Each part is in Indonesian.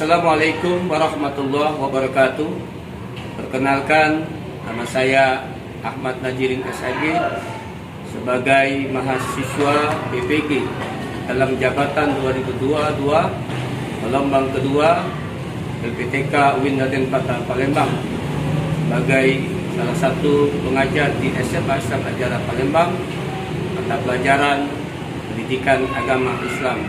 Assalamualaikum warahmatullahi wabarakatuh. Perkenalkan, nama saya Ahmad Najirin SIG sebagai mahasiswa BPG dalam jabatan 2022 gelombang kedua LPTK UIN Raden Patah Palembang sebagai salah satu pengajar di SMA Islam Ajarah Palembang mata pelajaran pendidikan agama Islam.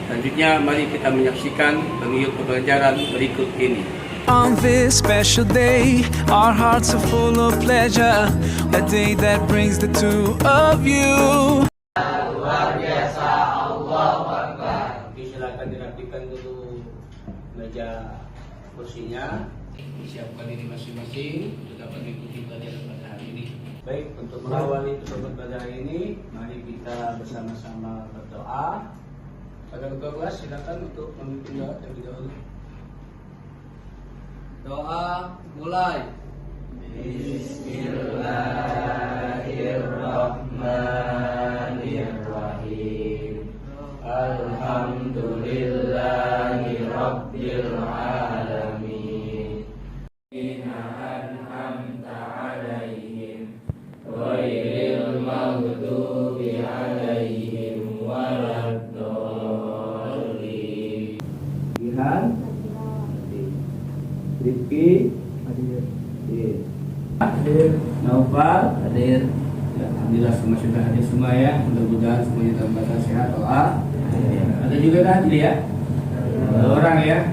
Selanjutnya mari kita menyaksikan pengiyup pembelajaran berikut ini. On this special day, our hearts are full of pleasure, a day that brings the two of you. Luar biasa, Allahu Akbar. Silakan dirapikan dulu meja kursinya, siapkan diri masing-masing untuk dapat mengikuti pelajaran pada hari ini. Baik, untuk mengawali pelajaran ini, mari kita bersama-sama berdoa. Pada ketua kelas silakan untuk memimpin doa terlebih dahulu. Doa mulai. Bismillahirrahmanirrahim. Alhamdulillahi rabbil alamin. An'amta 'alaihim ghairil maghdubi 'alaihim waladdallin. Rifki hadir. Naufal hadir. Ya, alhamdulillah semua sudah hadir semua ya. Mudah-mudahan semuanya dalam keadaan sehat. Doa. Ada juga kan hadir ya? Ada orang ya.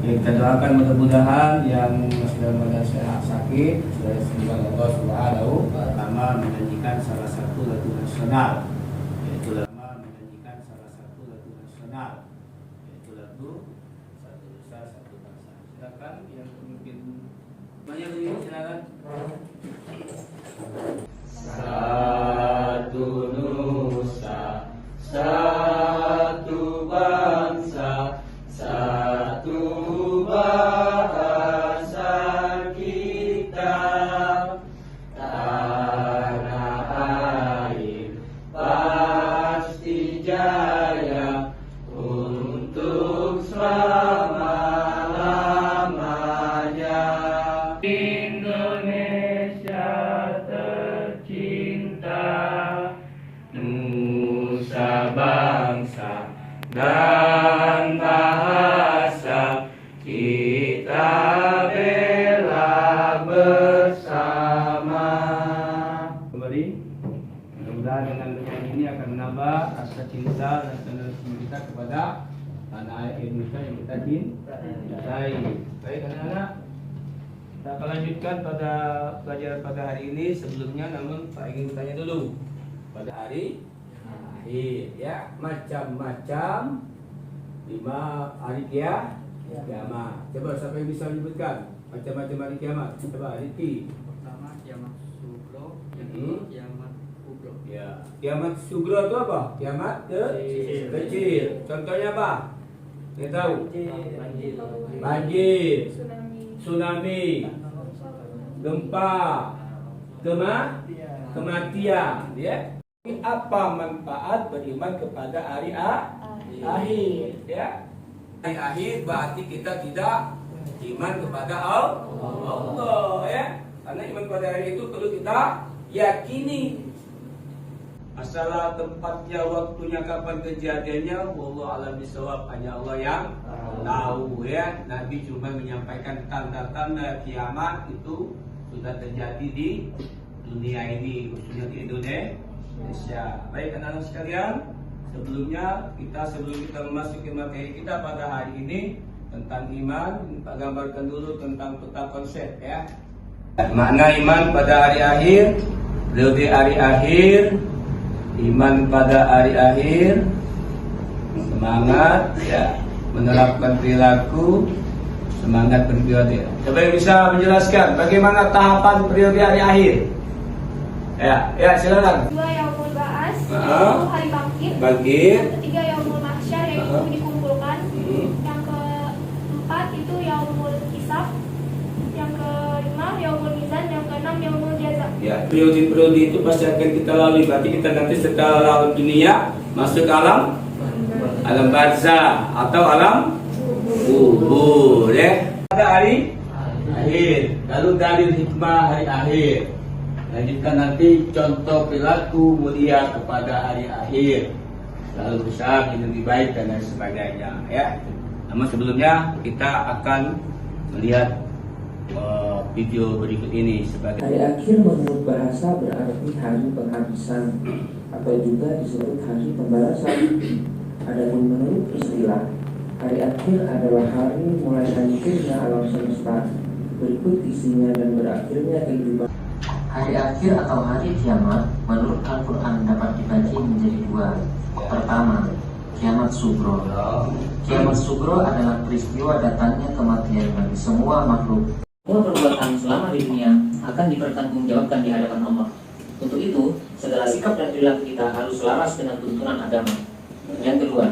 Kita doakan mudah-mudahan yang masih dalam keadaan sehat sakit semoga Allah Subhanahu wa taala menjanjikan salah satu lagu nasional yaitu lagu Satu Nusa Satu Bangsa. Silakan yang mungkin banyak ini silakan. Satu Nusa, satu bangsa, satu bahasa kita, tanah air pasti jaya untuk selama-lamanya. Indonesia tercinta, nusa bangsa dan bahasa kita bela bersama. Kembali, mudah-mudahan dengan doa ini akan menambah rasa cinta dan nasionalisme kita kepada tanah air Indonesia yang kita cintai. Baik anak-anak, kita akan lanjutkan pada pelajaran pada hari ini. Sebelumnya namun Pak ingin bertanya dulu pada hari akhir ya, macam-macam 5 hari kiamat. Coba siapa yang bisa menyebutkan macam-macam hari kiamat? Coba Riki. Pertama kiamat sugro, yang kedua kiamat kubro. Ya, kiamat sugro itu apa? Kiamat kecil. Contohnya apa? Kita tahu. Banjir, tsunami, gempa, kematian. Ya. Apa manfaat beriman kepada hari akhir? Ya. Hari akhir berarti kita tidak iman kepada Allah ya. Karena iman kepada hari itu perlu kita yakini. Masalah tempatnya, waktunya, kapan kejadiannya, wallahu a'lam bishawab, hanya Allah yang tahu ya. Nabi cuma menyampaikan tanda-tanda kiamat itu sudah terjadi di dunia ini, khususnya di Indonesia. Baik anak-anak sekalian, sebelum kita memasuki materi kita pada hari ini tentang iman, kita gambarkan dulu tentang peta konsep ya. Makna iman pada hari akhir, periode hari akhir, iman pada hari akhir, semangat ya, menerapkan perilaku, semangat berperiode. Coba yang bisa menjelaskan bagaimana tahapan periode hari akhir? Ya silakan. Dua yaumul ba'as, yaitu hari bangkit. Yang ketiga yaumul mahsyar, yaitu dikumpulkan. Yang keempat itu yaumul hisab. Yang kelima yaumul mizan. Yang keenam yaumul jaza. Ya, periode-periode itu pasti akan kita lalui. Berarti kita nanti setelah alam dunia masuk alam barzah atau alam kubur ya. Pada hari akhir. Lalu dalil hikmah hari akhir. Lanjutkan nanti contoh perilaku mulia kepada hari akhir. Lalu berusaha lebih baik dan lain sebagainya ya. Namun sebelumnya kita akan melihat video berikut ini sebagai hari akhir menurut bahasa berarti hari penghabisan atau juga disebut hari pembalasan. Adapun menurut istilah, hari akhir adalah hari mulai hancurnya alam semesta, berikut isinya dan berakhirnya kehidupan. Hari akhir atau hari kiamat menurut Al-Quran dapat dibagi menjadi dua. Pertama, kiamat sugro. Kiamat sugro adalah peristiwa datangnya kematian bagi semua makhluk. Semua perbuatan selama di dunia akan dipertanggungjawabkan di hadapan Allah. Untuk itu, segala sikap dan perilaku kita harus selaras dengan tuntunan agama. Yang kedua,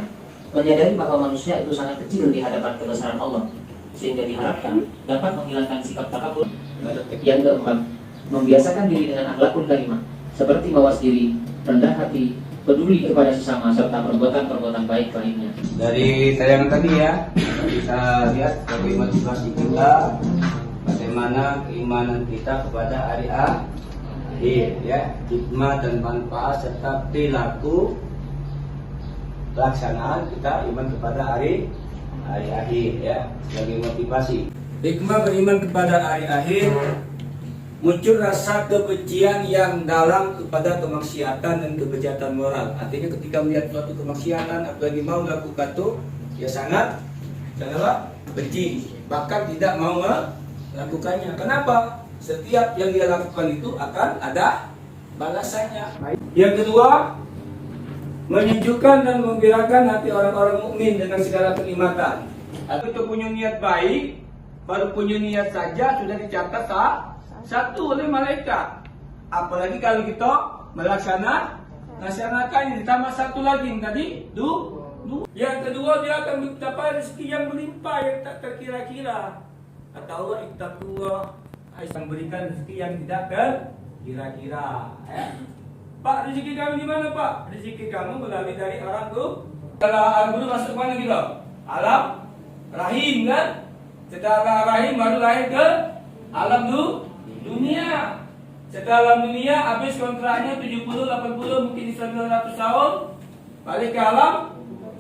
menyadari bahwa manusia itu sangat kecil di hadapan kebesaran Allah, sehingga diharapkan dapat menghilangkan sikap takabur. Yang keempat, membiasakan diri dengan akhlakul karimah, seperti mawas diri, rendah hati, peduli kepada sesama, serta perbuatan-perbuatan baik lainnya. dari tayangan tadi ya, bisa lihat sebagai motivasi kita bagaimana keimanan kita kepada hari akhir ya, hikmah dan manfaat serta perilaku pelaksanaan kita iman kepada hari akhir ya, sebagai motivasi. Hikmah beriman kepada hari akhir, muncul rasa kebencian yang dalam kepada kemaksiatan dan kejahatan moral. Artinya ketika melihat suatu kemaksiatan apalagi mau melakukan itu, ya sangat benci, bahkan tidak mau melakukannya. Kenapa? Setiap yang dia lakukan itu akan ada balasannya. Yang kedua, menyejukkan dan menggembirakan hati orang-orang mukmin dengan segala kenikmatan. Atau itu punya niat baik, baru punya niat saja sudah dicatat satu oleh malaikat. Apalagi kalau kita melaksanakan ditambah satu lagi yang tadi dua. Yang kedua, dia akan mendapat rezeki yang berlimpah yang tak terkira-kira. Kata Allah, ittaqullah, yang berikan rezeki yang tidak terkira-kira ya. Pak, rezeki kamu di mana Pak? Rezeki kamu melalui dari orang tuh. Kalau alam dulu masuk mana gitu? Alam rahim kan? Setelah rahim baru lahir ke alam dunia. Setelah alam dunia habis kontraknya 70, 80, mungkin 900 tahun, balik ke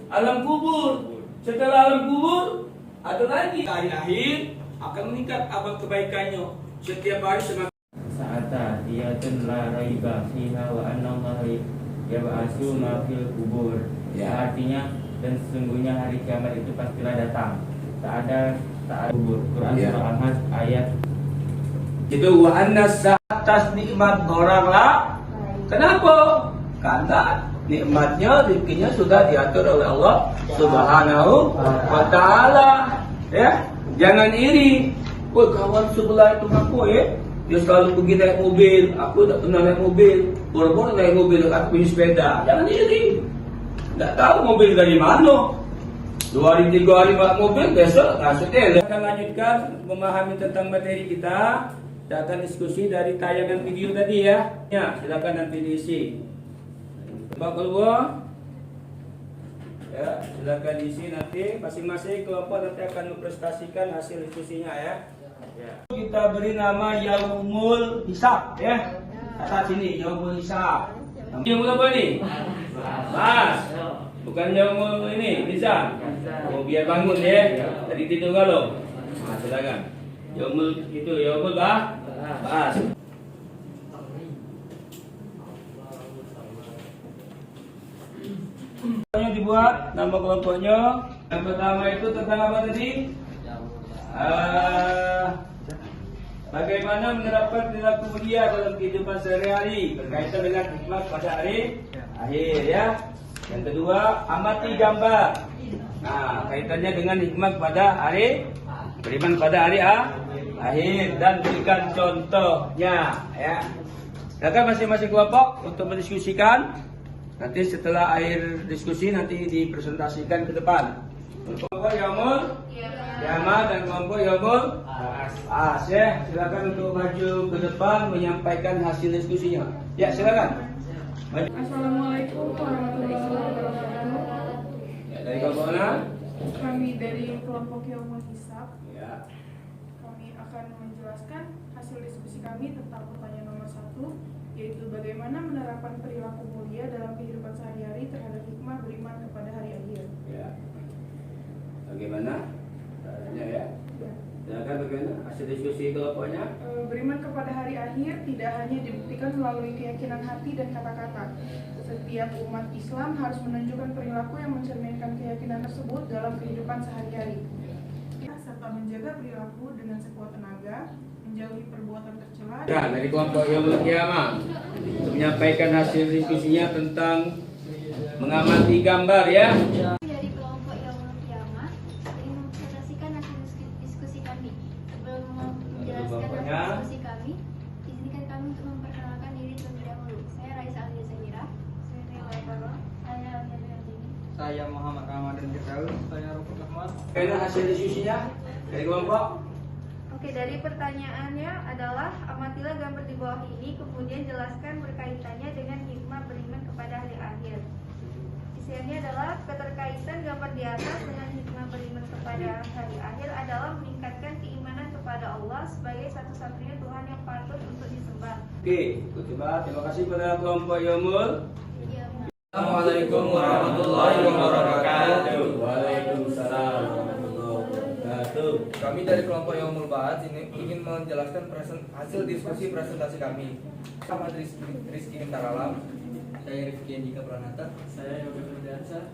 alam kubur. Setelah alam kubur ada lagi hari akhir akan meningkat amal kebaikannya setiap hari semakin. Sa'ata diyatun la raiba fiha wa anna Allah yab'atsu ma fil kubur. Ya. Artinya, dan sesungguhnya hari kiamat itu pastilah datang. Tak ada kubur. Quran Ya. surah Al-Hajj ayat Itu wa anna atas nikmat orang lah. Kenapa? Karena nikmatnya, rezekinya sudah diatur oleh Allah Subhanahu wa taala. Ya, jangan iri. Woi, kawan sebelah itu ngaku ya, dia selalu pergi naik mobil, aku tak pernah naik mobil. Boro-boro naik mobil, aku punya sepeda. Jangan iri. Tak tahu mobil dari mana. 2 hari 3 hari bawa mobil, besok maksudnya. Kita akan lanjutkan memahami tentang materi kita. Kita akan diskusi dari tayangan video tadi ya. Ya, silakan nanti diisi. Babak kedua. Ya, silakan diisi nanti. Masing-masing kelompok nanti akan mempresentasikan hasil diskusinya ya. Ya. Kita beri nama Yaumul Hisab ya. Atas sini Yaumul Hisab. Yaumul apa nih? Mas. Bukan Yaumul ini, Hisab. Oh, biar bangun ya. Tadi tidur kalau. Nah, silakan. Yaumul itu Yaumul Ba'ats. Yang dibuat nama kelompoknya. Yang pertama itu tentang apa tadi? Bagaimana menerapkan perilaku mulia dalam kehidupan sehari-hari berkaitan dengan hikmah pada hari akhir ya. Yang kedua, amati gambar. Nah, kaitannya dengan hikmah pada hari beriman pada hari akhir dan berikan contohnya ya. Silakan masing-masing kelompok untuk mendiskusikan. Nanti setelah akhir diskusi nanti dipresentasikan ke depan. Kelompok Yaumul Kiamat dan kelompok Yaumul Ba'ats ya. Silakan untuk maju ke depan menyampaikan hasil diskusinya. Ya, silakan. Assalamualaikum warahmatullahi wabarakatuh. Ya, dari kelompok mana? Kami dari kelompok Yaumul Hisab, Ya. kami akan menjelaskan hasil diskusi kami tentang pertanyaan nomor 1, yaitu bagaimana menerapkan perilaku mulia dalam kehidupan sehari-hari terhadap hikmah beriman kepada hari akhir. Ya. Bagaimana caranya ya? Ya. Silakan bagaimana hasil diskusi kelompoknya? Beriman kepada hari akhir tidak hanya dibuktikan melalui keyakinan hati dan kata-kata. Setiap umat Islam harus menunjukkan perilaku yang mencerminkan keyakinan tersebut dalam kehidupan sehari-hari, serta menjaga perilaku dengan sekuat tenaga, menjauhi perbuatan tercela. Ya, dari kelompok Yaumul Qiyamah menyampaikan hasil diskusinya tentang mengamati gambar ya. Dari kelompok Yaumul Qiyamah ingin mempresentasikan hasil diskusi kami. Sebelum menjelaskan hasil diskusi kami, izinkan kami untuk memperkenalkan diri terlebih dahulu. Saya Raisa Alia Zahira. Saya Nela Baro. Saya Alia Zahira. Saya Muhammad Ramadan Firdaus. Saya Rukun Ahmad. Bagaimana hasil diskusinya dari kelompok? Oke, dari pertanyaannya adalah amatilah gambar di bawah ini, kemudian jelaskan berkaitannya dengan hikmah beriman kepada hari akhir. Isiannya adalah keterkaitan gambar di atas dengan hikmah beriman kepada hari akhir adalah meningkatkan keimanan kepada Allah sebagai satu-satunya Tuhan yang patut untuk disembah. Oke, coba terima kasih pada kelompok Yaumul. Assalamualaikum warahmatullahi wabarakatuh. Waalaikumsalam warahmatullahi wabarakatuh. Kami dari kelompok Yaumul Ba'ats ini ingin menjelaskan hasil diskusi presentasi kami. Sama Rizky Taralam. Saya Rifki Andika Pranata. Saya Yoga Firdansa.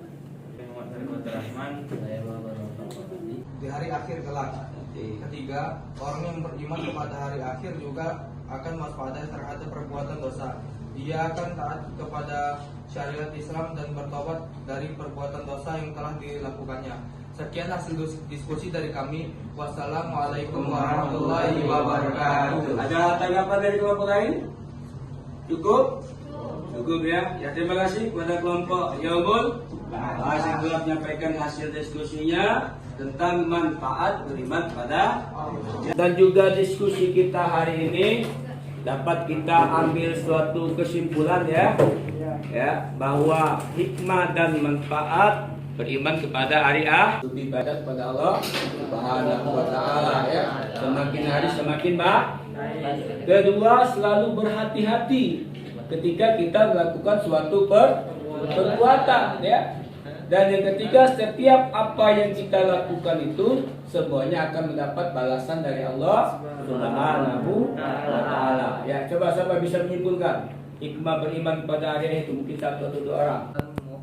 Saya Muhammad Farifat Rahman. Saya Bapak Raffi. Di hari akhir kelak. Ketiga, orang yang beriman kepada hari akhir juga akan waspada terhadap perbuatan dosa. Dia akan taat kepada syariat Islam dan bertobat dari perbuatan dosa yang telah dilakukannya. Sekian hasil diskusi dari kami. Wassalamualaikum warahmatullahi wabarakatuh. Ada tanggapan dari kelompok lain? Cukup? Cukup ya. Ya, terima kasih kepada kelompok Yaumul Ba'ats yang telah menyampaikan hasil diskusinya tentang manfaat beriman pada. Dan juga diskusi kita hari ini dapat kita ambil suatu kesimpulan ya, bahwa hikmah dan manfaat beriman kepada hari akhir, ibadat kepada Allah Subhanahu wa taala ya. Semakin hari semakin baik. Kedua, selalu berhati-hati ketika kita melakukan suatu perbuatan ya. Dan yang ketiga, setiap apa yang kita lakukan itu semuanya akan mendapat balasan dari Allah Subhanahu wa taala. Ya, coba siapa bisa menyimpulkan hikmah beriman kepada hari akhir itu? Mungkin satu atau dua orang.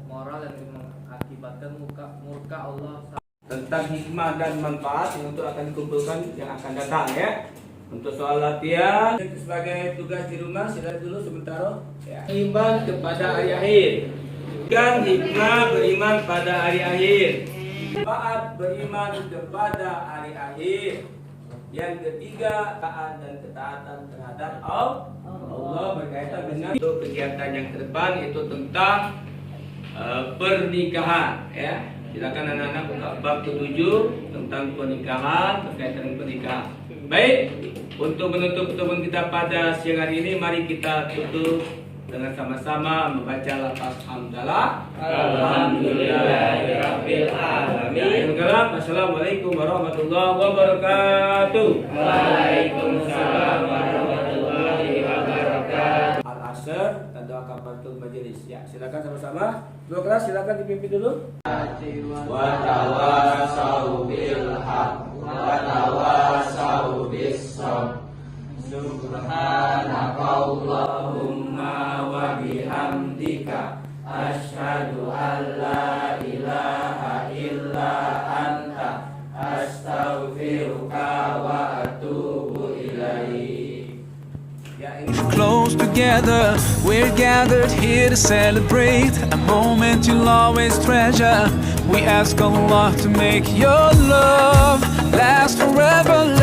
Moral yang mengakibatkan murka Allah. Tentang hikmah dan manfaat yang untuk akan dikumpulkan yang akan datang ya. Untuk soal latihan sebagai tugas di rumah, silakan dulu sebentar ya. Iman kepada hari akhir. Dan hikmah beriman pada hari akhir. Taat beriman kepada hari akhir. Yang ketiga, taat dan ketaatan terhadap Allah berkaitan dengan kegiatan yang ke depan, itu tentang pernikahan ya. Silakan anak-anak buka bab ke-7 tentang pernikahan, berkaitan dengan pernikahan. Baik, untuk menutup pertemuan kita pada siang hari ini, mari kita tutup dengan sama-sama membaca lafaz hamdalah. Alhamdulillahirabbil alamin. Assalamualaikum warahmatullahi wabarakatuh. Waalaikumsalam warahmatullahi wabarakatuh. Al-Asr dan doa kafaratul majelis. Ya, silakan sama-sama. Dua kelas silakan dipimpin dulu. Wa tawasau bil haq wa tawasau bis sabr. Subhanakallahumma wa bihamdika asyhadu an la ilaha illa anta astaghfiruka wa atubu ilaik. Close together, we're gathered here to celebrate a moment you'll always treasure. We ask Allah to make your love last forever.